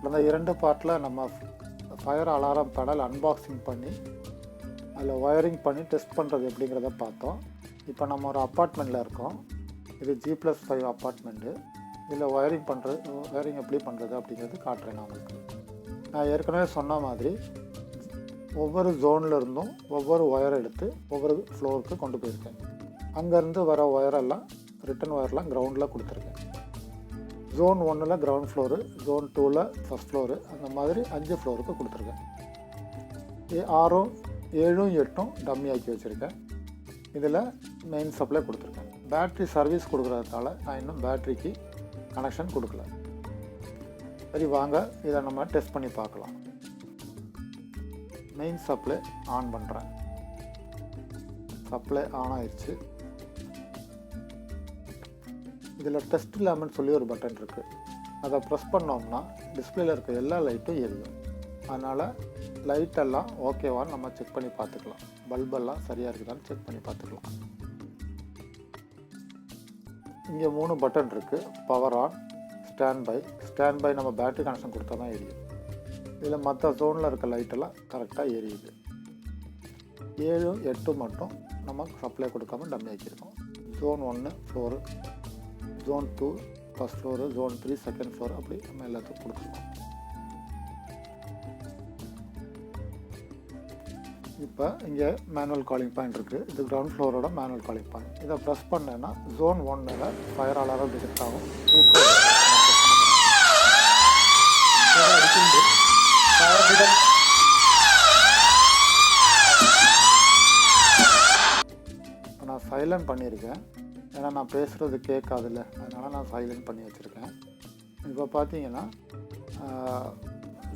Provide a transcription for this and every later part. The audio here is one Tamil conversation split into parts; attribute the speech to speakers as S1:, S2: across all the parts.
S1: அந்த 2 பார்ட்டில் நம்ம ஃபயர் அலாரம் பேனல் அன்பாக்சிங் பண்ணி அதில் ஒயரிங் பண்ணி டெஸ்ட் பண்ணுறது எப்படிங்கிறத பார்த்தோம். இப்போ நம்ம ஒரு அப்பார்ட்மெண்ட்டில் இருக்கோம். இது G+5 அப்பார்ட்மெண்ட்டு. இதில் ஒயரிங் எப்படி பண்ணுறது அப்படிங்கிறது காட்டுறேன் நான் உங்களுக்கு. நான் ஏற்கனவே சொன்ன மாதிரி ஒவ்வொரு ஜோனில் இருந்தும் ஒவ்வொரு ஒயரை எடுத்து ஒவ்வொரு ஃப்ளோருக்கு கொண்டு போயிருக்கேன். அங்கேருந்து வர ஒயரெல்லாம் ரிட்டன் ஒயர்லாம் கிரவுண்டில் கொடுத்துருக்கேன். ஜோன் 1ல் கிரவுண்ட் ஃப்ளோரு, ஜோன் 2ல் ஃபஸ்ட் ஃப்ளோரு, அந்த மாதிரி 5 ஃப்ளோருக்கு கொடுத்துருக்கேன். 6, 7, 8 டம்மி ஆக்கி வச்சுருக்கேன். இதில் மெயின் சப்ளை கொடுத்துருக்கேன். பேட்ரி சர்வீஸ் கொடுக்குறதுனால நான் இன்னும் பேட்ரிக்கு கனெக்ஷன் கொடுக்கல. சரி, வாங்க இதை நம்ம டெஸ்ட் பண்ணி பார்க்கலாம். மெயின் சப்ளை ஆன் பண்ணுறேன். சப்ளை ஆன் ஆயிடுச்சு. இதில் டெஸ்ட் லேம்ப்னு சொல்லி ஒரு பட்டன் இருக்குது. அதை ப்ரெஸ் பண்ணோம்னா டிஸ்பிளேல இருக்க எல்லா லைட்டும் எரியும். அதனால் லைட்டெல்லாம் ஓகேவான்னு நம்ம செக் பண்ணி பார்த்துக்கலாம். பல்பெல்லாம் சரியாக இருக்குதான்னு செக் பண்ணி பார்த்துக்கலாம். இங்கே 3 பட்டன் இருக்குது. பவர் ஆன், ஸ்டாண்ட் பை நம்ம பேட்டரி கனெக்ஷன் கொடுத்தா தான் எரியும். இதில் மற்ற ஜோனில் இருக்க லைட்டெல்லாம் கரெக்டாக எரியுது. 7, 8 மட்டும் நம்ம சப்ளை கொடுக்காம டம்மி ஆக்கியிருக்கோம். Zone 1 floor, zone 2 first floor, zone 3 second floor, அப்படி நம்ம எல்லாத்துக்கும் கொடுத்துருக்கோம். இப்போ இங்கே மேனுவல் காலிங் பாயிண்ட் இருக்குது. இது கிரவுண்ட் ஃப்ளோரோட மேனுவல் காலிங் பாயிண்ட். இதை ப்ரெஸ் பண்ணேன்னா ஜோன் 1ல் ஃபயர் அலாரம் டிடெக்ட் ஆகும். நான் சைலண்ட் பண்ணியிருக்கேன். ஏன்னா நான் பேசுகிறது கேட்காதுல்ல, அதனால் நான் சைலண்ட் பண்ணி வச்சுருக்கேன். இப்போ பார்த்தீங்கன்னா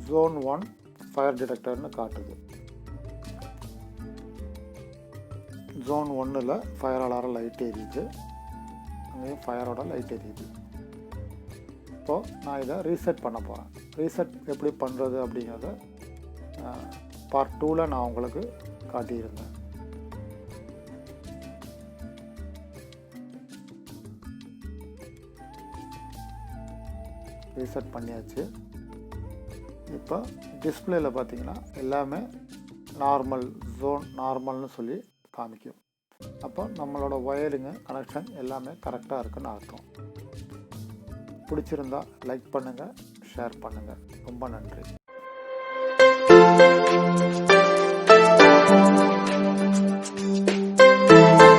S1: ஜோன் 1 ஃபயர் டிடெக்டர்னு காட்டுது. ஜோன் 1ல் ஃபயர் அலாரம் லைட் எரியுது. அங்கேயும் ஃபயரோட லைட் எரியுது. இப்போது நான் இதை ரீசெட் பண்ண போகிறேன். ரீசெட் எப்படி பண்ணுறது அப்படிங்கிறத பார்ட் 2ல் நான் உங்களுக்கு காட்டியிருந்தேன். ரீசெட் பண்ணியாச்சு. இப்போ டிஸ்பிளேயில் பார்த்தீங்கன்னா எல்லாமே நார்மல்னு சொல்லி காமிக்கும். அப்போ நம்மளோட ஒயரிங்கு கனெக்ஷன் எல்லாமே கரெக்டாக இருக்குன்னு அர்த்தம். பிடிச்சிருந்தா லைக் பண்ணுங்கள், ஷேர் பண்ணுங்கள். ரொம்ப நன்றி.